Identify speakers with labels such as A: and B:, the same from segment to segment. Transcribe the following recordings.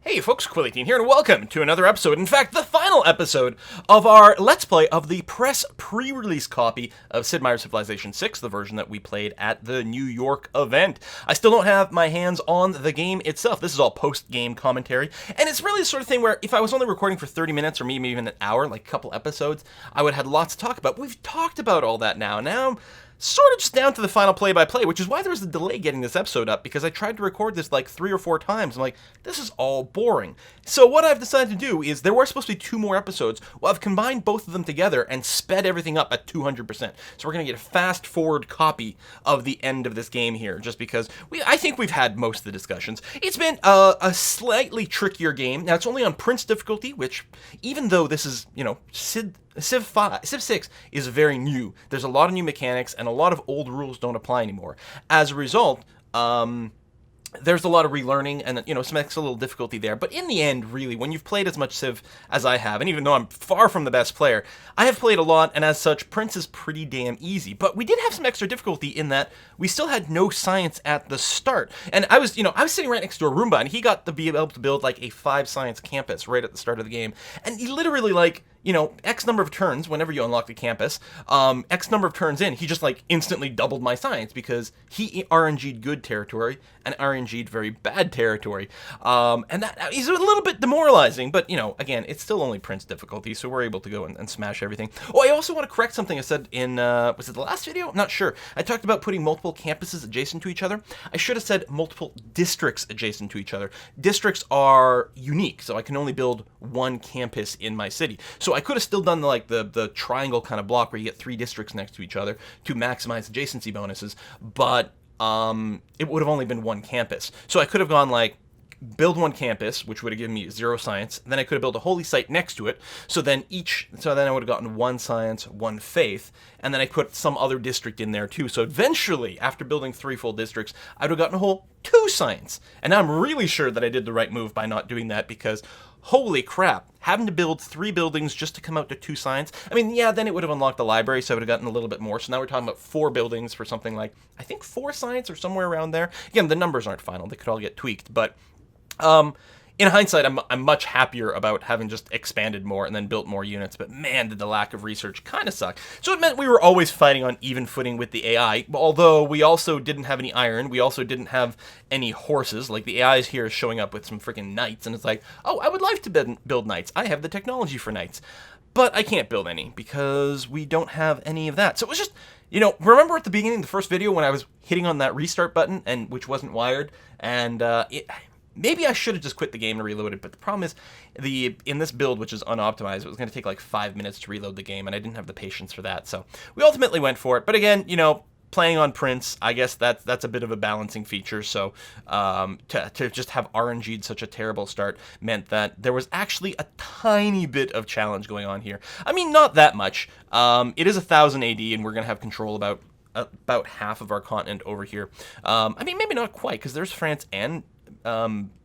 A: Hey folks, Quilly18 here, and welcome to another episode, in fact, the final episode of our Let's Play of the press pre-release copy of Sid Meier's Civilization 6, the version that we played at the New York event. I still don't have my hands on the game itself. This is all post-game commentary, and it's really the sort of thing where if I was only recording for 30 minutes or maybe even an hour, like a couple episodes, I would have had lots to talk about. We've talked about all that now. Now I'm sort of just down to the final play-by-play, which is why there was a delay getting this episode up, because I tried to record this like 3 or 4 times. I'm like, this is all boring. So what I've decided to do is, there were supposed to be 2 more episodes. Well, I've combined both of them together and sped everything up at 200%. So we're going to get a fast-forward copy of the end of this game here, just because I think we've had most of the discussions. It's been a slightly trickier game. Now, it's only on Prince difficulty, which, even though this is, you know, Civ 6 is very new. There's a lot of new mechanics, and a lot of old rules don't apply anymore. As a result, there's a lot of relearning and, you know, some extra little difficulty there. But in the end, really, when you've played as much Civ as I have, and even though I'm far from the best player, I have played a lot, and as such, Prince is pretty damn easy. But we did have some extra difficulty in that we still had no science at the start. And I was sitting right next to a Roomba, and he got to be able to build like a 5 science campus right at the start of the game. And he literally, like, you know, X number of turns, whenever you unlock the campus, X number of turns in, he just, like, instantly doubled my science, because he RNG'd good territory and RNG'd very bad territory. And that is a little bit demoralizing, but, you know, again, it's still only Prince difficulty, so we're able to go and smash everything. Oh, I also want to correct something I said in, was it the last video? I'm not sure. I talked about putting multiple campuses adjacent to each other. I should have said multiple districts adjacent to each other. Districts are unique, so I can only build one campus in my city. So I could have still done the triangle kind of block where you get 3 districts next to each other to maximize adjacency bonuses, but it would have only been one campus. So I could have gone like, build one campus, which would have given me 0 science. Then I could have built a holy site next to it. So then I would have gotten 1 science, 1 faith, and then I put some other district in there too. So eventually, after building 3 full districts, I would have gotten a whole 2 science. And now I'm really sure that I did the right move by not doing that, because holy crap, having to build 3 buildings just to come out to 2 science. I mean, yeah, then it would have unlocked the library, so I would have gotten a little bit more. So now we're talking about 4 buildings for something like, I think 4 science or somewhere around there. Again, the numbers aren't final. They could all get tweaked, but in hindsight, I'm much happier about having just expanded more and then built more units, but man, did the lack of research kind of suck. So it meant we were always fighting on even footing with the AI, although we also didn't have any iron, we also didn't have any horses. Like, the AI is here showing up with some freaking knights, and it's like, oh, I would like to build knights. I have the technology for knights. But I can't build any, because we don't have any of that. So it was just, you know, remember at the beginning of the first video when I was hitting on that restart button, and which wasn't wired, and maybe I should have just quit the game and reloaded, but the problem is, in this build, which is unoptimized, it was going to take like 5 minutes to reload the game, and I didn't have the patience for that, so we ultimately went for it. But again, you know, playing on Prince, I guess that's a bit of a balancing feature, so to just have RNG'd such a terrible start meant that there was actually a tiny bit of challenge going on here. I mean, not that much. It is 1000 AD, and we're going to have control about half of our continent over here. I mean, maybe not quite, because there's France and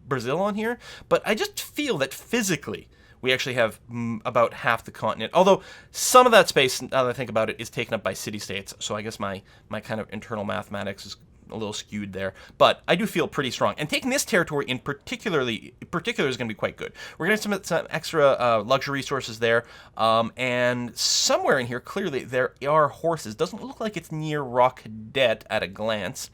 A: Brazil on here, but I just feel that physically we actually have about half the continent, although some of that space, now that I think about it, is taken up by city-states, so I guess my kind of internal mathematics is a little skewed there, but I do feel pretty strong. And taking this territory in particular is going to be quite good. We're going to have some extra luxury resources there, and somewhere in here, clearly, there are horses. Doesn't look like it's near Rockdet at a glance.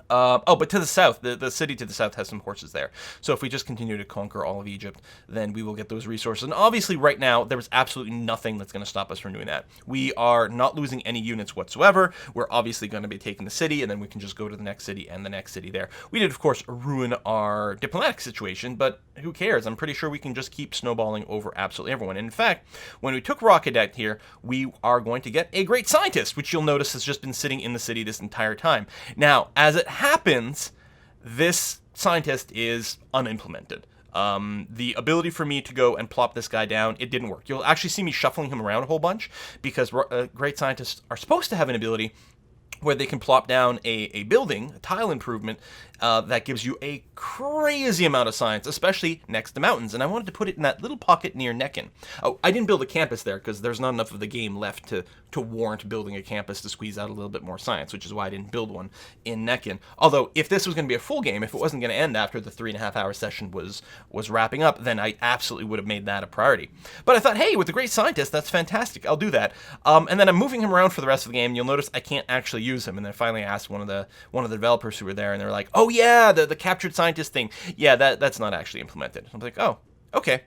A: But to the south, the city to the south has some horses there. So if we just continue to conquer all of Egypt, then we will get those resources. And obviously right now, there is absolutely nothing that's going to stop us from doing that. We are not losing any units whatsoever. We're obviously going to be taking the city, and then we can just go to the next city and the next city there. We did, of course, ruin our diplomatic situation, but who cares? I'm pretty sure we can just keep snowballing over absolutely everyone. And in fact, when we took Rockadet here, we are going to get a great scientist, which you'll notice has just been sitting in the city this entire time. Now, as it happens, this scientist is unimplemented. The ability for me to go and plop this guy down, it didn't work. You'll actually see me shuffling him around a whole bunch, because great scientists are supposed to have an ability where they can plop down a building, a tile improvement, that gives you a crazy amount of science, especially next to mountains. And I wanted to put it in that little pocket near Neckin. Oh, I didn't build a campus there because there's not enough of the game left to warrant building a campus to squeeze out a little bit more science, which is why I didn't build one in Neckin. Although, if this was going to be a full game, if it wasn't going to end after the 3.5-hour session was wrapping up, then I absolutely would have made that a priority. But I thought, hey, with the great scientist, that's fantastic. I'll do that. And then I'm moving him around for the rest of the game. You'll notice I can't actually use him. And then finally I asked one of the developers who were there, and they're like, oh yeah, the captured scientist thing. Yeah, that's not actually implemented. I'm like, oh, okay.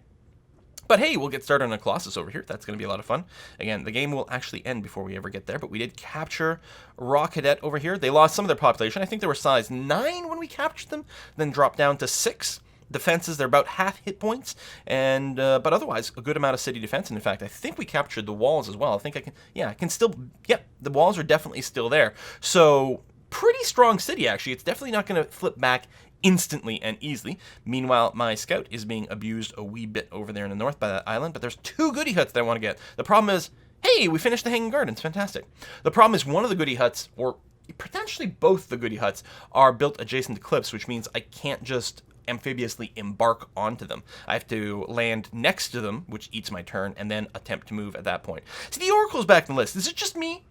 A: But hey, we'll get started on a Colossus over here. That's going to be a lot of fun. Again, the game will actually end before we ever get there, but we did capture Raw Cadet over here. They lost some of their population. I think they were size 9 when we captured them, then dropped down to 6. Defenses, they're about half hit points, and but otherwise, a good amount of city defense. And in fact, I think we captured the walls as well. I think I can still, yep, the walls are definitely still there. So, pretty strong city, actually. It's definitely not going to flip back instantly and easily. Meanwhile, my scout is being abused a wee bit over there in the north by that island, but there's 2 goodie huts that I want to get. The problem is, hey, we finished the Hanging Gardens, fantastic. The problem is one of the goodie huts, or potentially both the goodie huts, are built adjacent to cliffs, which means I can't just amphibiously embark onto them. I have to land next to them, which eats my turn, and then attempt to move at that point. See, the Oracle's back in the list. Is it just me?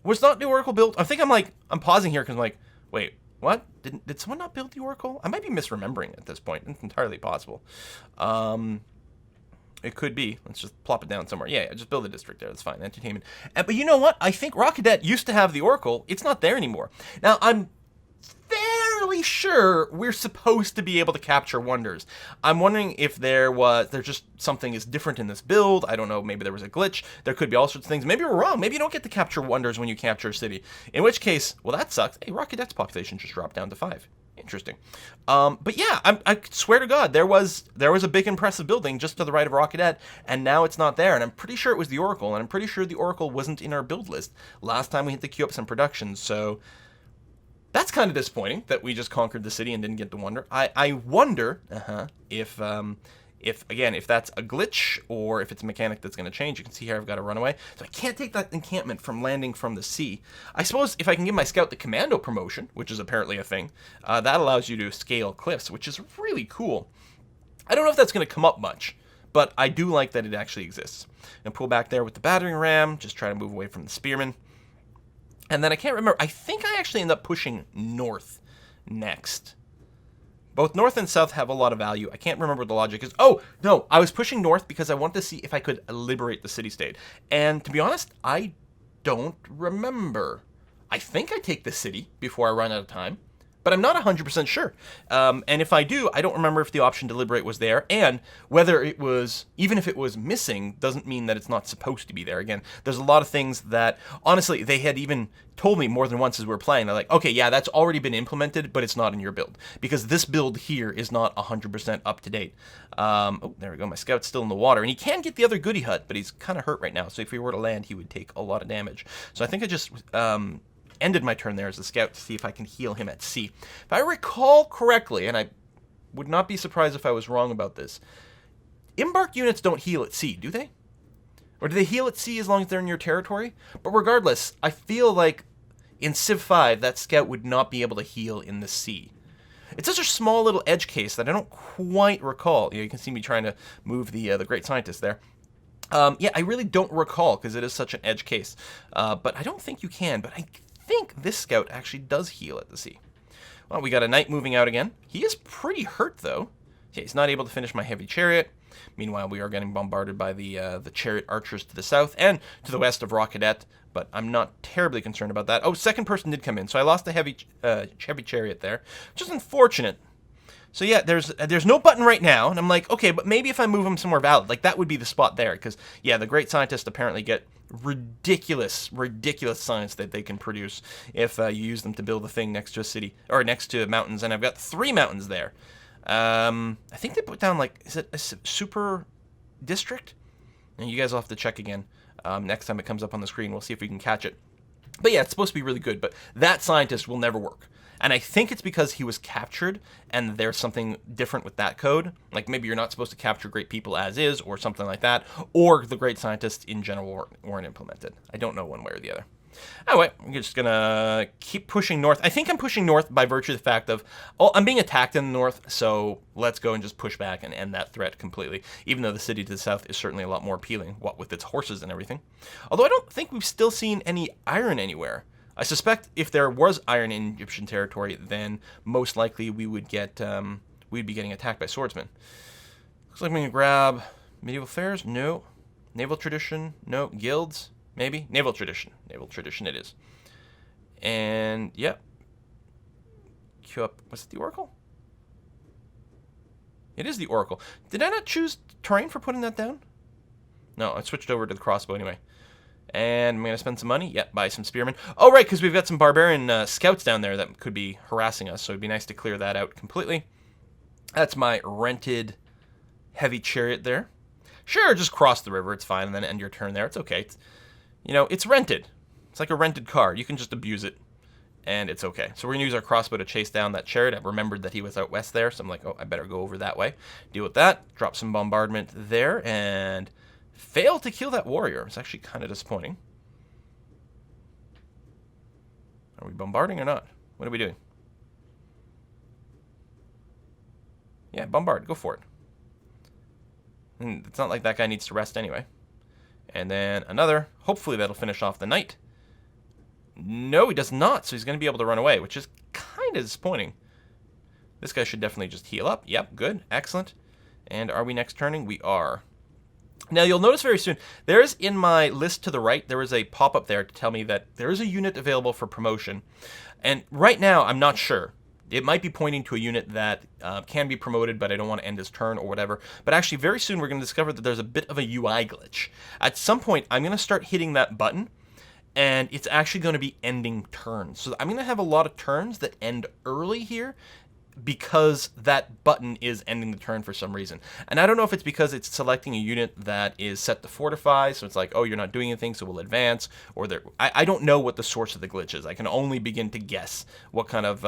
A: Was not the Oracle built? I think I'm pausing here because I'm like, wait, what? Did someone not build the Oracle? I might be misremembering at this point. It's entirely possible. It could be. Let's just plop it down somewhere. Yeah, just build a district there. That's fine. Entertainment. But you know what? I think Raw Cadet used to have the Oracle. It's not there anymore. Now, I'm fairly sure we're supposed to be able to capture wonders. I'm wondering if there's just something is different in this build. I don't know. Maybe there was a glitch. There could be all sorts of things. Maybe we're wrong. Maybe you don't get to capture wonders when you capture a city. In which case, well, that sucks. Hey, Raw Cadet's population just dropped down to 5. Interesting. But yeah, I swear to God, there was a big impressive building just to the right of Raw Cadet, and now it's not there. And I'm pretty sure it was the Oracle, and I'm pretty sure the Oracle wasn't in our build list last time we had to queue up some production. So that's kind of disappointing that we just conquered the city and didn't get the wonder. I wonder if that's a glitch or if it's a mechanic that's going to change. You can see here I've got a runaway. So I can't take that encampment from landing from the sea. I suppose if I can give my scout the commando promotion, which is apparently a thing, that allows you to scale cliffs, which is really cool. I don't know if that's going to come up much, but I do like that it actually exists. And pull back there with the battering ram, just try to move away from the spearmen. And then I can't remember. I think I actually end up pushing north next. Both north and south have a lot of value. I can't remember what the logic is. Oh, no. I was pushing north because I wanted to see if I could liberate the city-state. And to be honest, I don't remember. I think I take the city before I run out of time. But I'm not 100% sure. And if I do, I don't remember if the option to liberate was there. And whether it was, even if it was missing, doesn't mean that it's not supposed to be there. Again, there's a lot of things that, honestly, they had even told me more than once as we were playing. They're like, okay, yeah, that's already been implemented, but it's not in your build. Because this build here is not 100% up to date. Oh, there we go. My scout's still in the water. And he can get the other goodie hut, but he's kind of hurt right now. So if he were to land, he would take a lot of damage. So I think I just ended my turn there as a scout to see if I can heal him at sea. If I recall correctly, and I would not be surprised if I was wrong about this, embark units don't heal at sea, do they? Or do they heal at sea as long as they're in your territory? But regardless, I feel like in Civ 5, that scout would not be able to heal in the sea. It's such a small little edge case that I don't quite recall. You can see me trying to move the great scientist there. Yeah, I really don't recall because it is such an edge case. But I don't think you can, but I think this scout actually does heal at the sea. Well, we got a knight moving out again. He is pretty hurt, though. Okay, he's not able to finish my heavy chariot. Meanwhile, we are getting bombarded by the chariot archers to the south and to the west of Raw Cadet, but I'm not terribly concerned about that. Oh, second person did come in, so I lost the heavy chariot there, which is unfortunate. So yeah, there's no button right now, and I'm like, okay, but maybe if I move him somewhere valid, like that would be the spot there, because yeah, the great scientists apparently get ridiculous science that they can produce if you use them to build a thing next to a city or next to mountains, and I've got 3 mountains there. I think they put down, like, is it a super district? And you guys will have to check again next time it comes up on the screen. We'll see if we can catch it. But yeah, it's supposed to be really good, but that scientist will never work. And I think it's because he was captured, and there's something different with that code. Like, maybe you're not supposed to capture great people as is, or something like that, or the great scientists in general weren't implemented. I don't know one way or the other. Anyway, I'm just gonna keep pushing north. I think I'm pushing north by virtue of the fact of, I'm being attacked in the north, so let's go and just push back and end that threat completely, even though the city to the south is certainly a lot more appealing, what with its horses and everything. Although I don't think we've still seen any iron anywhere. I suspect if there was iron in Egyptian territory, then most likely we would get, we'd be getting attacked by swordsmen. Looks like we can grab medieval fairs, no. Naval tradition, no. Guilds, maybe. Naval tradition it is. And, yep. Queue up, was it the Oracle? It is the Oracle. Did I not choose terrain for putting that down? No, I switched over to the crossbow anyway. And I'm going to spend some money. Yep, buy some spearmen. Oh, right, because we've got some barbarian scouts down there that could be harassing us, so it'd be nice to clear that out completely. That's my rented heavy chariot there. Sure, just cross the river, it's fine, and then end your turn there. It's okay. It's rented. It's like a rented car. You can just abuse it, and it's okay. So we're going to use our crossbow to chase down that chariot. I've remembered that he was out west there, so I'm like, I better go over that way. Deal with that. Drop some bombardment there, and fail to kill that warrior. It's actually kind of disappointing. Are we bombarding or not? What are we doing? Yeah, bombard. Go for it. And it's not like that guy needs to rest anyway. And then another. Hopefully that'll finish off the knight. No, he does not. So he's going to be able to run away, which is kind of disappointing. This guy should definitely just heal up. Yep, good. Excellent. And are we next turning? We are. Now, you'll notice very soon, there is in my list to the right, there is a pop-up there to tell me that there is a unit available for promotion. And right now, I'm not sure. It might be pointing to a unit that can be promoted, but I don't want to end his turn or whatever. But actually, very soon, we're going to discover that there's a bit of a UI glitch. At some point, I'm going to start hitting that button, and it's actually going to be ending turns. So I'm going to have a lot of turns that end early here, because that button is ending the turn for some reason. And I don't know if it's because it's selecting a unit that is set to fortify, so it's like, oh, you're not doing anything, so we'll advance, or I don't know what the source of the glitch is. I can only begin to guess what kind of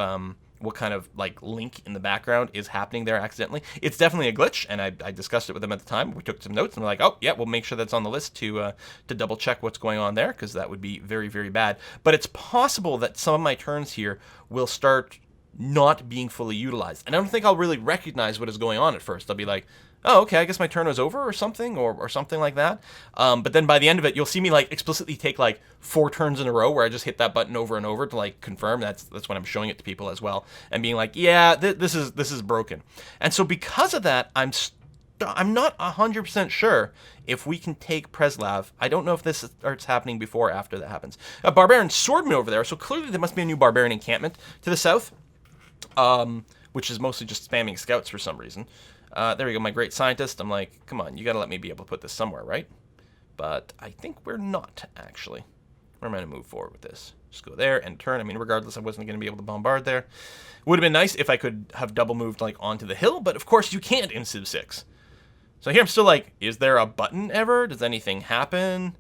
A: like link in the background is happening there accidentally. It's definitely a glitch, and I discussed it with them at the time. We took some notes, and we're like, oh, yeah, we'll make sure that's on the list to double check what's going on there, because that would be very, very bad. But it's possible that some of my turns here will start not being fully utilized. And I don't think I'll really recognize what is going on at first. I'll be like, oh, okay, I guess my turn was over or something, or something like that. But then by the end of it, you'll see me like explicitly take like 4 turns in a row where I just hit that button over and over to like confirm. That's when I'm showing it to people as well, and being like, yeah, this is broken. And so because of that, I'm not 100% sure if we can take Preslav. I don't know if this starts happening before or after that happens. A barbarian swordman over there, so clearly there must be a new barbarian encampment to the south. Which is mostly just spamming scouts for some reason. There we go, my great scientist. I'm like, come on, you gotta let me be able to put this somewhere, right? But I think we're not, actually. Where am I gonna move forward with this? Just go there and turn. I mean, regardless, I wasn't gonna be able to bombard there. Would have been nice if I could have double moved like onto the hill, but of course you can't in Civ 6. So here I'm still like, is there a button ever? Does anything happen?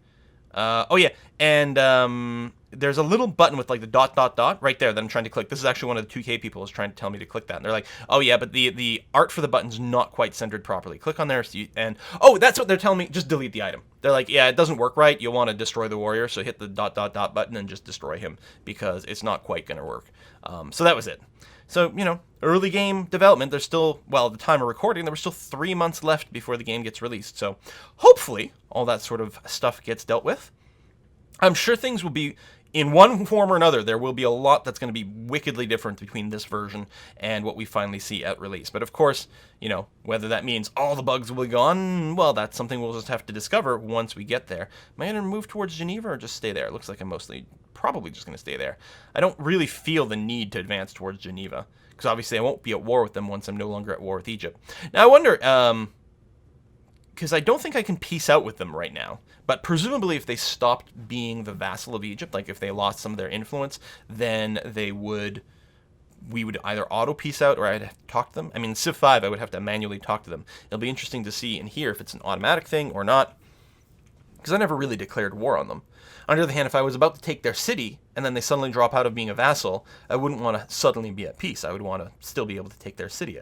A: Oh yeah, and there's a little button with like the ... right there that I'm trying to click. This is actually one of the 2K people is trying to tell me to click that. And they're like, oh yeah, but the art for the button's not quite centered properly. Click on there, and oh, that's what they're telling me. Just delete the item. They're like, yeah, it doesn't work right. You'll want to destroy the warrior, so hit the ... button and just destroy him, because it's not quite going to work. So that was it. So, early game development, there's still, well, at the time of recording, there were still 3 months left before the game gets released. So hopefully all that sort of stuff gets dealt with. I'm sure things will be, in one form or another, there will be a lot that's going to be wickedly different between this version and what we finally see at release. But of course, whether that means all the bugs will be gone, well, that's something we'll just have to discover once we get there. Am I going to move towards Geneva or just stay there? It looks like I'm probably just going to stay there. I don't really feel the need to advance towards Geneva, because obviously I won't be at war with them once I'm no longer at war with Egypt. Now I wonder, because I don't think I can peace out with them right now, but presumably if they stopped being the vassal of Egypt, like if they lost some of their influence, then we would either auto peace out or I'd have to talk to them. I mean, Civ 5, I would have to manually talk to them. It'll be interesting to see and hear if it's an automatic thing or not, because I never really declared war on them. On the other hand, if I was about to take their city and then they suddenly drop out of being a vassal, I wouldn't want to suddenly be at peace. I would want to still be able to take their city,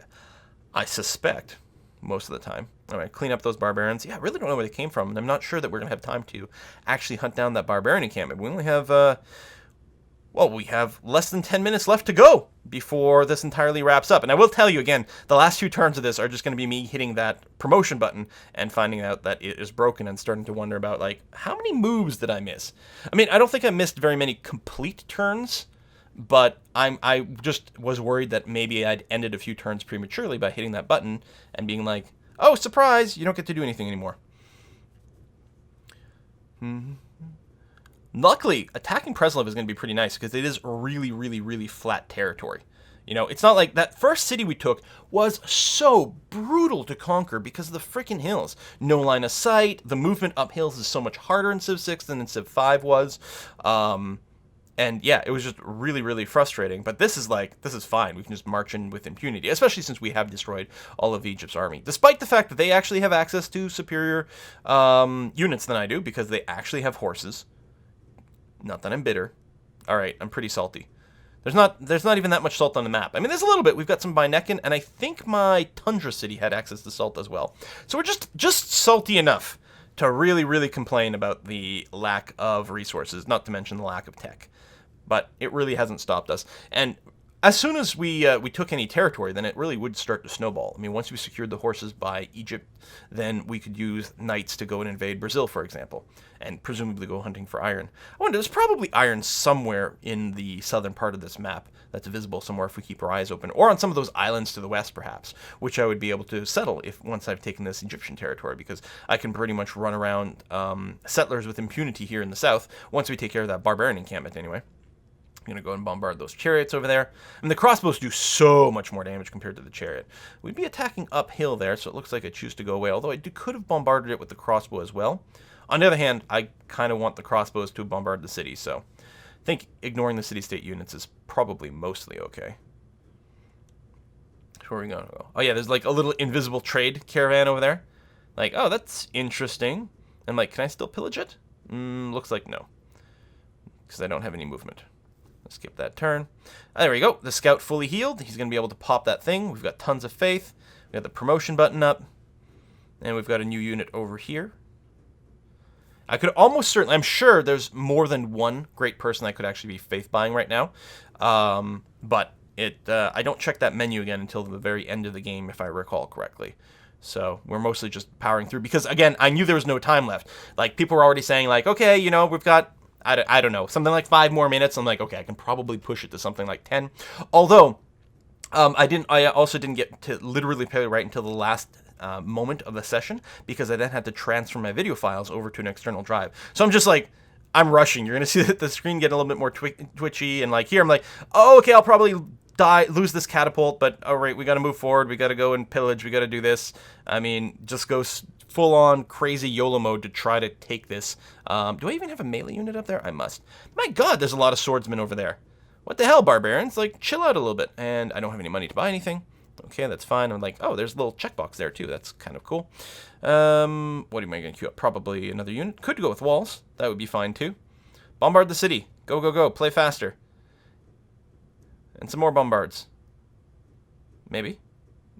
A: I suspect, most of the time. All right, clean up those barbarians. Yeah, I really don't know where they came from, and I'm not sure that we're going to have time to actually hunt down that barbarian encampment. We only have, well, we have less than 10 minutes left to go before this entirely wraps up. And I will tell you again, the last few turns of this are just going to be me hitting that promotion button and finding out that it is broken and starting to wonder about, like, how many moves did I miss? I mean, I don't think I missed very many complete turns, but I just was worried that maybe I'd ended a few turns prematurely by hitting that button and being like, oh, surprise, you don't get to do anything anymore. Luckily, attacking Preslov is going to be pretty nice because it is really, really, really flat territory. You know, it's not like that first city we took was so brutal to conquer because of the freaking hills. No line of sight. The movement up hills is so much harder in Civ 6 than in Civ 5 was. And yeah, it was just really, really frustrating. But this is fine. We can just march in with impunity, especially since we have destroyed all of Egypt's army. Despite the fact that they actually have access to superior units than I do, because they actually have horses. Not that I'm bitter. All right, I'm pretty salty. There's not even that much salt on the map. I mean, there's a little bit. We've got some Bainekin, and I think my Tundra city had access to salt as well. So we're just salty enough to really, really complain about the lack of resources, not to mention the lack of tech. But it really hasn't stopped us. And as soon as we took any territory, then it really would start to snowball. I mean, once we secured the horses by Egypt, then we could use knights to go and invade Brazil, for example, and presumably go hunting for iron. I wonder, there's probably iron somewhere in the southern part of this map that's visible somewhere if we keep our eyes open, or on some of those islands to the west, perhaps, which I would be able to settle once I've taken this Egyptian territory, because I can pretty much run around settlers with impunity here in the south once we take care of that barbarian encampment anyway. I'm going to go and bombard those chariots over there. And the crossbows do so much more damage compared to the chariot. We'd be attacking uphill there, so it looks like I choose to go away, although I could have bombarded it with the crossbow as well. On the other hand, I kind of want the crossbows to bombard the city, so I think ignoring the city-state units is probably mostly okay. Where are we going to go? Oh yeah, there's like a little invisible trade caravan over there. Like, oh, that's interesting. And like, can I still pillage it? Looks like no, because I don't have any movement. Skip that turn. There we go. The scout fully healed. He's going to be able to pop that thing. We've got tons of faith. We got the promotion button up. And we've got a new unit over here. I could almost certainly... I'm sure there's more than one great person I could actually be faith buying right now. But I don't check that menu again until the very end of the game, if I recall correctly. So we're mostly just powering through. Because, again, I knew there was no time left. Like, people were already saying, like, okay, you know, we've got... I don't know, something like 5 more minutes. I'm like, okay, I can probably push it to something like 10. Although, I also didn't get to literally play right until the last moment of the session, because I then had to transfer my video files over to an external drive. So I'm just like, I'm rushing. You're going to see the screen get a little bit more twitchy, and like here, I'm like, oh, okay, I'll probably lose this catapult, but all right, we got to move forward. We got to go and pillage. We got to do this. I mean, just go full-on crazy YOLO mode to try to take this. Do I even have a melee unit up there? I must. My god, there's a lot of swordsmen over there. What the hell, barbarians? Like, chill out a little bit. And I don't have any money to buy anything. Okay, that's fine. I'm like, oh, there's a little checkbox there, too. That's kind of cool. What am I going to queue up? Probably another unit. Could go with walls. That would be fine, too. Bombard the city. Go, go, go. Play faster. And some more bombards. Maybe?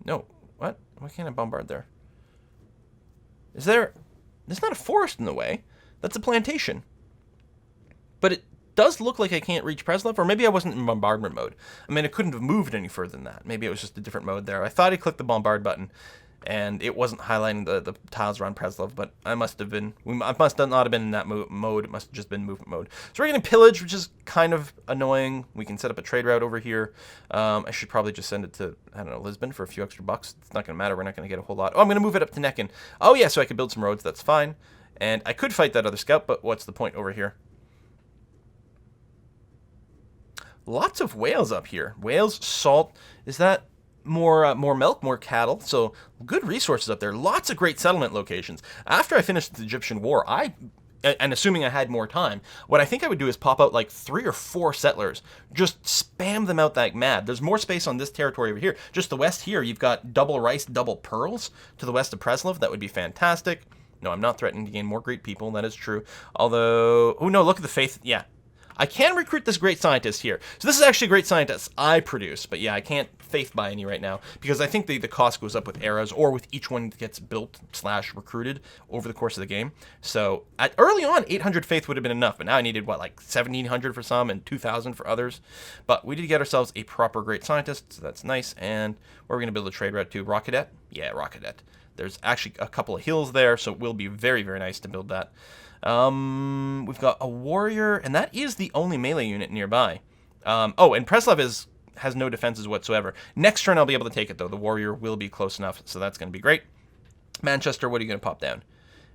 A: No. What? Why can't I bombard there? There's not a forest in the way. That's a plantation. But it does look like I can't reach Preslov, or maybe I wasn't in bombardment mode. I mean, I couldn't have moved any further than that. Maybe it was just a different mode there. I thought I clicked the bombard button, and it wasn't highlighting the tiles around Preslov, but I must have been, I must not have been in that mode. It must have just been movement mode. So we're going to pillage, which is kind of annoying. We can set up a trade route over here. I should probably just send it to, I don't know, Lisbon for a few extra bucks. It's not going to matter. We're not going to get a whole lot. Oh, I'm going to move it up to Necken. Oh, yeah, so I could build some roads. That's fine. And I could fight that other scout, but what's the point over here? Lots of whales up here. Whales, salt. Is that more milk, more cattle? So good resources up there. Lots of great settlement locations. After I finished the Egyptian war, and assuming I had more time, what I think I would do is pop out like 3 or 4 settlers. Just spam them out like mad. There's more space on this territory over here. Just the west here, you've got double rice, double pearls to the west of Preslov. That would be fantastic. No, I'm not threatening to gain more great people. That is true. Although, oh no, look at the faith. Yeah. I can recruit this great scientist here. So this is actually a great scientist I produce, but yeah, I can't faith buy any right now because I think the cost goes up with eras or with each one that gets built / recruited over the course of the game. So early on, 800 faith would have been enough, but now I needed what, like 1700 for some and 2000 for others. But we did get ourselves a proper great scientist, so that's nice. And where are we going to build a trade route to? Rockadet? Yeah, Rockadet. There's actually a couple of hills there, so it will be very, very nice to build that. We've got a warrior, and that is the only melee unit nearby. Oh, and Preslev has no defenses whatsoever. Next turn I'll be able to take it, though. The warrior will be close enough, so that's going to be great. Manchester, what are you going to pop down?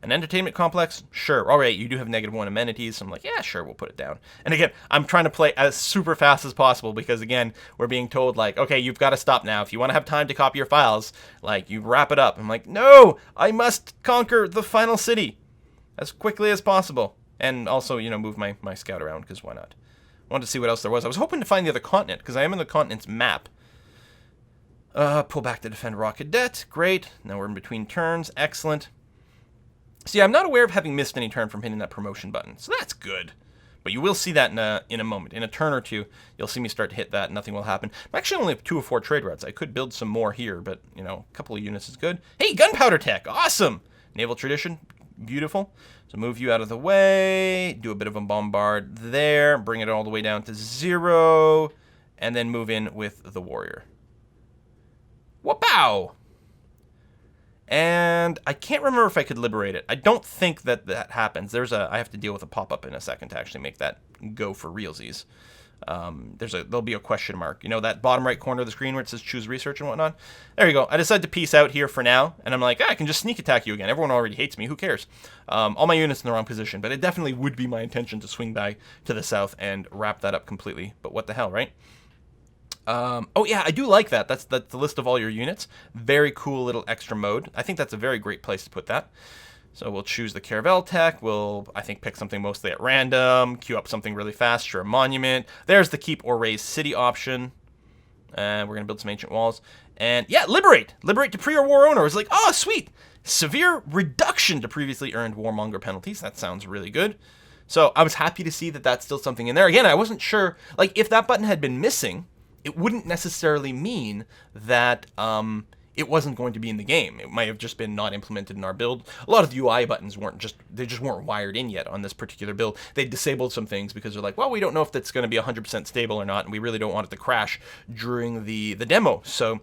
A: An entertainment complex? Sure. All right, you do have -1 amenities, so I'm like, yeah, sure, we'll put it down. And again, I'm trying to play as super fast as possible because, again, we're being told, like, okay, you've got to stop now. If you want to have time to copy your files, like, you wrap it up. I'm like, no, I must conquer the final city as quickly as possible. And also, move my scout around, because why not? I wanted to see what else there was. I was hoping to find the other continent, because I am in the continent's map. Pull back to defend Rockadet. Great. Now we're in between turns. Excellent. See, I'm not aware of having missed any turn from hitting that promotion button, so that's good. But you will see that in a moment. In a turn or two, you'll see me start to hit that. Nothing will happen. I actually only have 2 or 4 trade routes. I could build some more here, but, a couple of units is good. Hey, gunpowder tech. Awesome. Naval tradition. Beautiful. So move you out of the way. Do a bit of a bombard there. Bring it all the way down to 0. And then move in with the warrior. Whoop-ow! And I can't remember if I could liberate it. I don't think that happens. I have to deal with a pop-up in a second to actually make that go for realsies. There'll be a question mark. That bottom right corner of the screen where it says choose research and whatnot? There you go. I decided to peace out here for now, and I'm like, I can just sneak attack you again. Everyone already hates me. Who cares? All my units in the wrong position, but it definitely would be my intention to swing back to the south and wrap that up completely. But what the hell, right? Oh yeah, I do like that. That's the list of all your units. Very cool little extra mode. I think that's a very great place to put that. So we'll choose the Caravel tech. We'll, I think, pick something mostly at random. Queue up something really fast. Sure, a monument. There's the keep or raise city option. And we're going to build some ancient walls. And yeah, liberate. Liberate to pre or war owner. It's like, oh, sweet. Severe reduction to previously earned warmonger penalties. That sounds really good. So I was happy to see that that's still something in there. Again, I wasn't sure, like, if that button had been missing, it wouldn't necessarily mean that it wasn't going to be in the game. It might have just been not implemented in our build. A lot of the UI buttons they just weren't wired in yet on this particular build. They disabled some things because they're like, well, we don't know if that's going to be 100% stable or not, and we really don't want it to crash during the demo. So,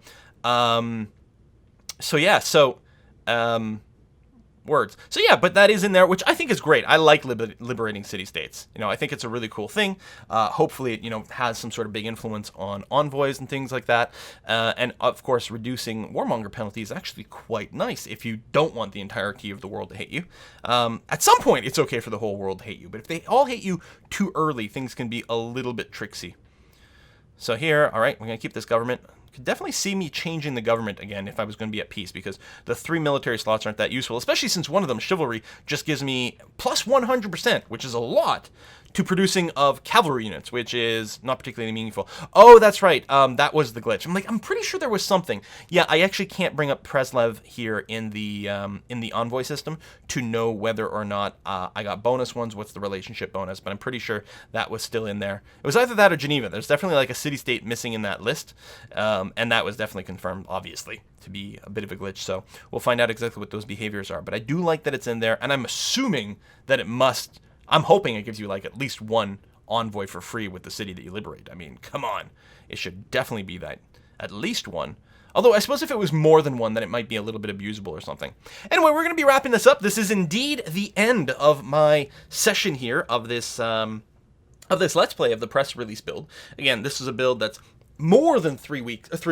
A: words. So yeah, but that is in there, which I think is great. I like liberating city-states. I think it's a really cool thing. Hopefully it, has some sort of big influence on envoys and things like that. And of course, reducing warmonger penalty is actually quite nice if you don't want the entirety of the world to hate you. At some point, it's okay for the whole world to hate you, but if they all hate you too early, things can be a little bit tricksy. So here, all right, we're going to keep this government. Could definitely see me changing the government again if I was going to be at peace, because the 3 military slots aren't that useful, especially since one of them, chivalry, just gives me plus 100%, which is a lot, to producing of cavalry units, which is not particularly meaningful. Oh, that's right. That was the glitch. I'm pretty sure there was something. Yeah, I actually can't bring up Preslev here in the envoy system to know whether or not I got bonus ones. What's the relationship bonus? But I'm pretty sure that was still in there. It was either that or Geneva. There's definitely like a city-state missing in that list, and that was definitely confirmed, obviously, to be a bit of a glitch. So we'll find out exactly what those behaviors are. But I do like that it's in there, and I'm assuming that it must. I'm hoping it gives you like at least one envoy for free with the city that you liberate. I mean, come on. It should definitely be that. At least one. Although I suppose if it was more than one, then it might be a little bit abusable or something. Anyway, we're going to be wrapping this up. This is indeed the end of my session here of this Let's Play of the press release build. Again, this is a build that's more than 3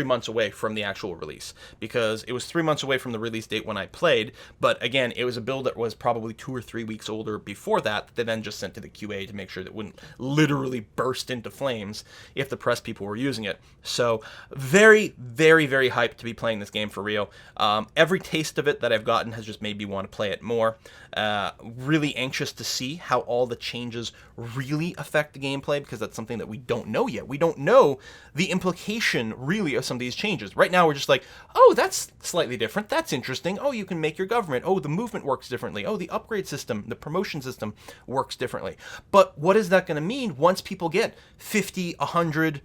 A: months away from the actual release, because it was 3 months away from the release date when I played, but again, it was a build that was probably 2 or 3 weeks older before that they then just sent to the QA to make sure that it wouldn't literally burst into flames if the press people were using it. So very, very, very hyped to be playing this game for real. Every taste of it that I've gotten has just made me want to play it more. Really anxious to see how all the changes really affect the gameplay, because that's something that we don't know yet. We don't know the the implication really of some of these changes. Right now we're just like, oh, that's slightly different, that's interesting, oh, you can make your government, oh, the movement works differently, oh, the upgrade system, the promotion system works differently. But what is that going to mean once people get 50, 100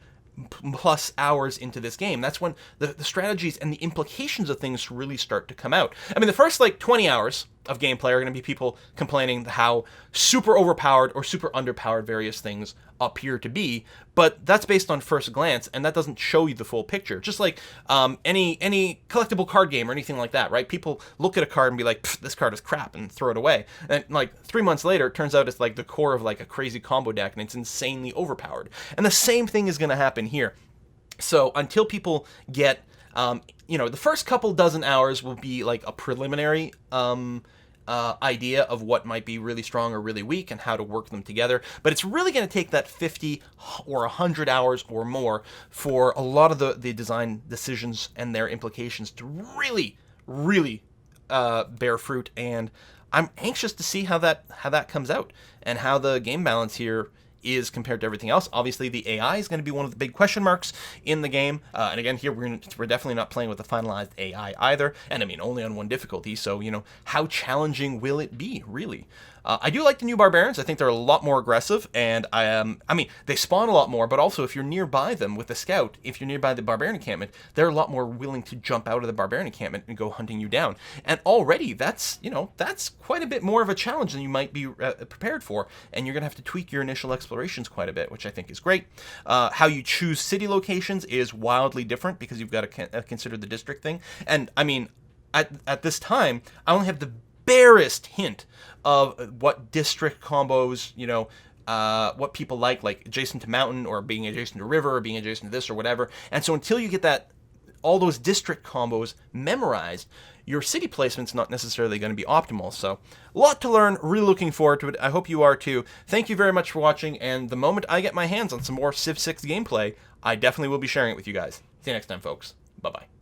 A: plus hours into this game? That's when the strategies and the implications of things really start to come out. I mean, the first like 20 hours of gameplay are going to be people complaining how super overpowered or super underpowered various things appear to be, but that's based on first glance, and that doesn't show you the full picture. Just like any collectible card game or anything like that, right? People look at a card and be like, this card is crap, and throw it away. And like 3 months later, it turns out it's like the core of like a crazy combo deck, and it's insanely overpowered. And the same thing is going to happen here. So until people get, the first couple dozen hours will be like a preliminary idea of what might be really strong or really weak and how to work them together. But it's really going to take that 50 or 100 hours or more for a lot of the design decisions and their implications to really, really bear fruit. And I'm anxious to see how that comes out and how the game balance here is compared to everything else. Obviously, the AI is going to be one of the big question marks in the game. And again, here we're definitely not playing with the finalized AI either. And I mean, only on one difficulty. So, how challenging will it be, really? I do like the new barbarians. I think they're a lot more aggressive, and they spawn a lot more, but also if you're nearby them with the scout, if you're nearby the barbarian encampment, they're a lot more willing to jump out of the barbarian encampment and go hunting you down. And already that's quite a bit more of a challenge than you might be prepared for, and you're going to have to tweak your initial explorations quite a bit, which I think is great. How you choose city locations is wildly different because you've got to consider the district thing. And I mean, at this time, I only have the barest hint of what district combos, what people like adjacent to mountain or being adjacent to river or being adjacent to this or whatever. And so until you get all those district combos memorized, your city placement's not necessarily going to be optimal. So a lot to learn, really looking forward to it. I hope you are too. Thank you very much for watching, and the moment I get my hands on some more Civ 6 gameplay, I definitely will be sharing it with you guys. See you next time, folks. Bye-bye.